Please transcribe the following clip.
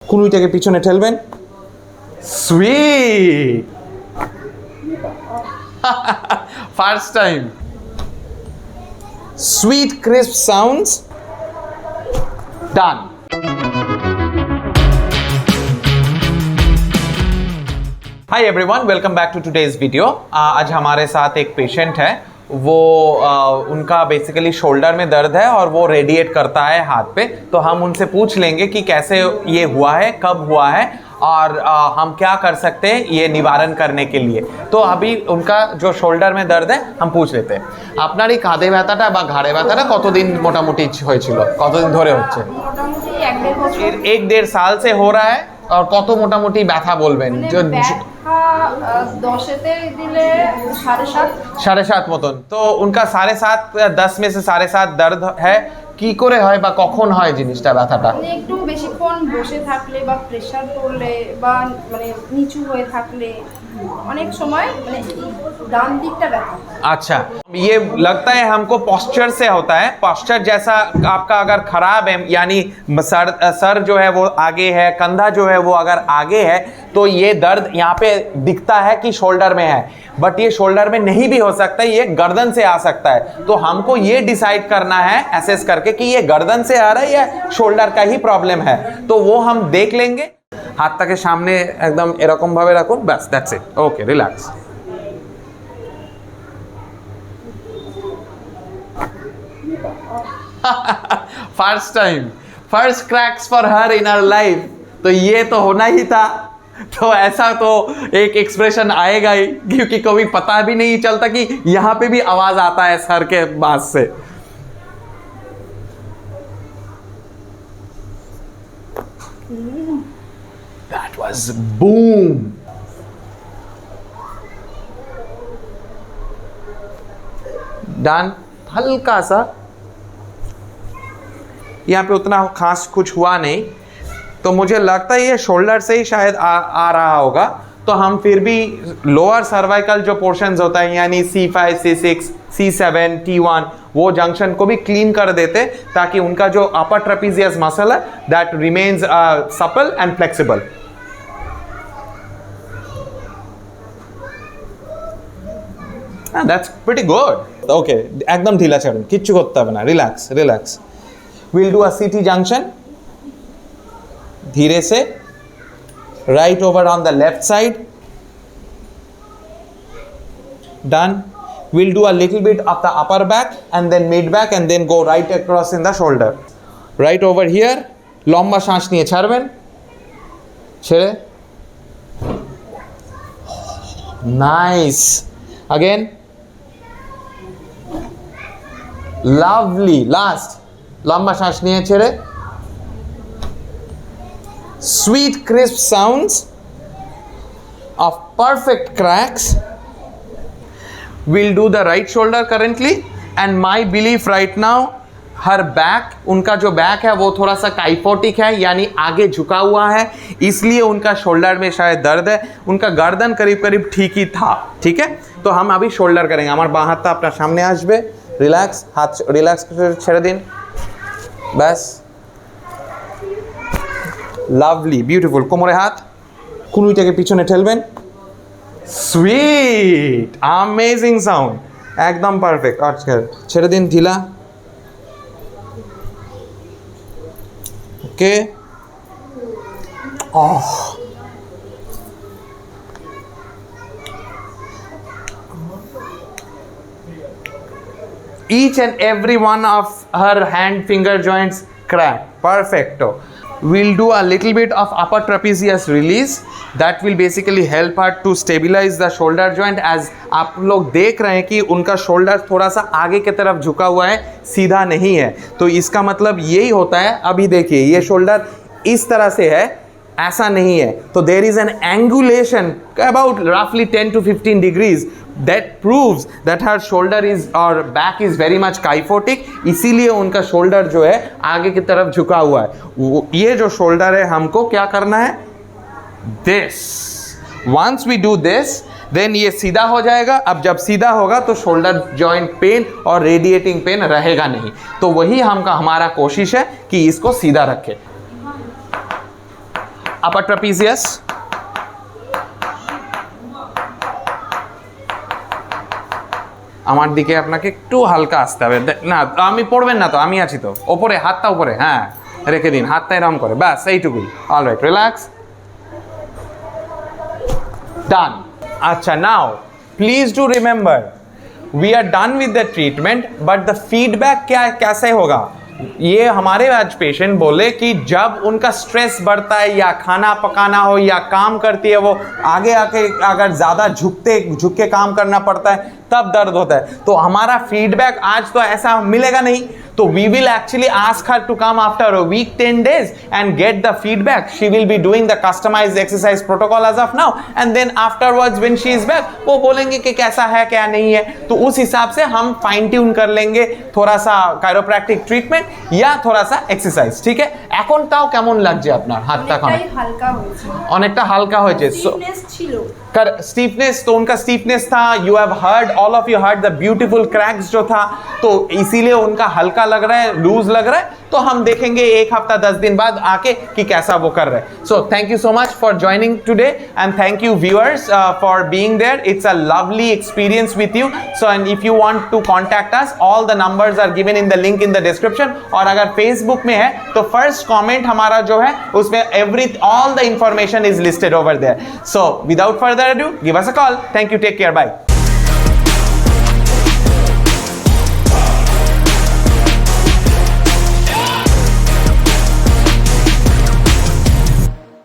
কুনুইটাকে পিছনে ঠেলবেন, sweet. First time, sweet crisp sounds, done. Hi everyone, welcome back to today's video. आज हमारे साथ एक पेशेंट है, वो उनका बेसिकली शोल्डर में दर्द है और वो रेडिएट करता है हाथ पे। तो हम उनसे पूछ लेंगे कि कैसे ये हुआ है, कब हुआ है और हम क्या कर सकते हैं ये निवारण करने के लिए। तो अभी उनका जो शोल्डर में दर्द है हम पूछ लेते हैं। আপনার এই কাঁধে ব্যথাটা বা ঘাড়ে ব্যথাটা কতদিন মোটামুটি হয়েছিল, কতদিন ধরে হচ্ছে? মোটামুটি 1-1.5 বছর। 1-1.5 साल से हो रहा है। और কত মোটামুটি ব্যথা বলবেন? जो 10 দিলে 7.5 7.5 মতন। তো उनका 7.5 या 10 में से 7.5 दर्द है। কি করে হয় বা কখন হয় জিনিসটা ব্যথাটা? মানে একটু বেশিক্ষণ বসে থাকলে বা প্রেসার পড়লে বা মানে নিচু হয়ে থাকলে অনেক সময় মানে ডান দিকটা ব্যথা। अच्छा, ये लगता है हमको पोस्चर से होता है। पोस्चर जैसा आपका अगर खराब है, यानी सर जो है वो आगे है, कंधा जो है वो अगर आगे है, तो ये दर्द यहाँ पे दिखता है कि शोल्डर में है, बट ये शोल्डर में नहीं भी हो सकता, ये गर्दन से आ सकता है। तो हमको ये डिसाइड करना है एसेस करके कि ये गर्दन से आ रहा है या शोल्डर का ही प्रॉब्लम है। तो वो हम देख लेंगे। হাতটাকে সামনে একদম এরকম ভাবে রাখুন, বাস, that's it. Okay, relax. First time, first cracks for her in her life. तो ये तो होना ही था। तो ऐसा तो एक एक्सप्रेशन आएगा ही, क्योंकि कभी पता भी नहीं चलता कि यहाँ पे भी आवाज आता है सर के पास से। That was boom. Done. हल्का सा, यहाँ पे उतना खास कुछ हुआ नहीं, तो मुझे लगता है ये शोल्डर से ही शायद आ रहा होगा। तो हम फिर भी लोअर सर्वाइकल जो पोर्शंस होता है, यानी C5, C6, C7, T1, वो जंक्शन को भी क्लीन कर देते, ताकि उनका जो अपर ट्रेपेजियस मसल है that remains supple and flexible. That's pretty good. Okay, एकदम ढीला चढ़ो, किच्छु करते হবে না, relax relax. We'll do a CT junction. धीरे से, right over on the left side. Done. We'll do a little bit of the upper back and then mid back and then go right across in the shoulder. Right over here. লম্বা শ্বাস নিয়ে ছাড়বেন, ছেড়ে। Nice. Again. Lovely. Last. লম্বা শ্বাস নিয়ে ছেড়ে। Sweet crisp sounds of perfect cracks. We'll do the right shoulder currently, and my belief right now, her back, उनका जो बैक है वो थोड़ा सा काइफोटिक है, यानी आगे झुका हुआ है, इसलिए उनका शोल्डर में शायद दर्द है। उनका गर्दन करीब करीब ठीक ही था। ठीक है, तो हम अभी शोल्डर करेंगे। আমার বাঁ হাতটা আপনার সামনে আসবে, রিল্যাক্স, হাত রিল্যাক্স ছেড়ে দিন, ব্যাস। Lovely, beautiful. কোমরে হাত, কুনুইটাকে পিছনে ঠেলবেন, সুইট, अमेजिंग সাউন্ড, একদম পারফেক্ট। আর ছেড়ে দিন ঢিলা। ওকে, each and every one of her hand finger joints crack. Perfecto. We'll do a little bit of upper trapezius release. That will basically help her to stabilize the shoulder joint. As आप लोग देख रहे हैं कि उनका shoulder थोड़ा सा आगे की तरफ झुका हुआ है, सीधा नहीं है। तो इसका मतलब यही होता है, अभी देखिए ये शोल्डर इस तरह से है, ऐसा नहीं है। तो there is an angulation about रफली 10 to 15 degrees that proves that her shoulder is or back is very much kyphotic, इसीलिए उनका शोल्डर जो है आगे की तरफ झुका हुआ है। ये जो शोल्डर है हमको क्या करना है, this, once we do this then ये सीधा हो जाएगा। अब जब सीधा होगा तो शोल्डर जॉइंट पेन और रेडिएटिंग पेन रहेगा नहीं। तो वही हमारा कोशिश है कि इसको सीधा रखें। আপার ট্রাপিজিয়াস, আমার দিকে আপনাকে একটু হালকা আসতে হবে। না আমি পড়বেন না তো, আমি আছি তো। ওপরে হাতটা উপরে, হ্যাঁ রেখে দিন, হাতটা এরম করে, ব্যাস এইটুকুই। Alright, relax, done. আচ্ছা, now please do remember we are done with the treatment, but the feedback क्या कैसे होगा? ये हमारे आज पेशेंट बोले कि जब उनका स्ट्रेस बढ़ता है या खाना पकाना हो या काम करती है वो, आगे आके अगर ज़्यादा झुक के काम करना पड़ता है तब दर्द होता है। तो हमारा फीडबैक आज तो ऐसा मिलेगा नहीं, तो we will actually ask her to come after a week 10 days and get the feedback. She will be doing the customized exercise protocol as of now, and then afterwards when she is back वो बोलेंगे कि कैसा है क्या नहीं है, तो उस हिसाब से हम फाइन ट्यून कर लेंगे थोड़ा सा chiropractic treatment या थोड़ा सा exercise। ठीक है, এখন তাও কেমন লাগছে আপনার হাতটা? অনেকটাই হালকা হয়েছে, অনেকটা হালকা হয়েছে। স্টিফনেস ছিল, स्टीफनेस, तो उनका स्टीफनेस था। You have heard, all of you heard the beautiful cracks जो था, तो इसीलिए उनका हल्का लग रहा है, लूज लग रहा है। तो हम देखेंगे 1 हफ्ता 10 दिन बाद आके कि कैसा वो कर रहे हैं। So thank you so much for joining today, and thank you viewers for being there. It's a lovely experience with you. So and if you want to contact us, all the numbers are given in the link in the description. और अगर Facebook में है तो first comment हमारा जो है उसमें all the information is listed over there. So without further ado, give us a call. Thank you, take care, bye.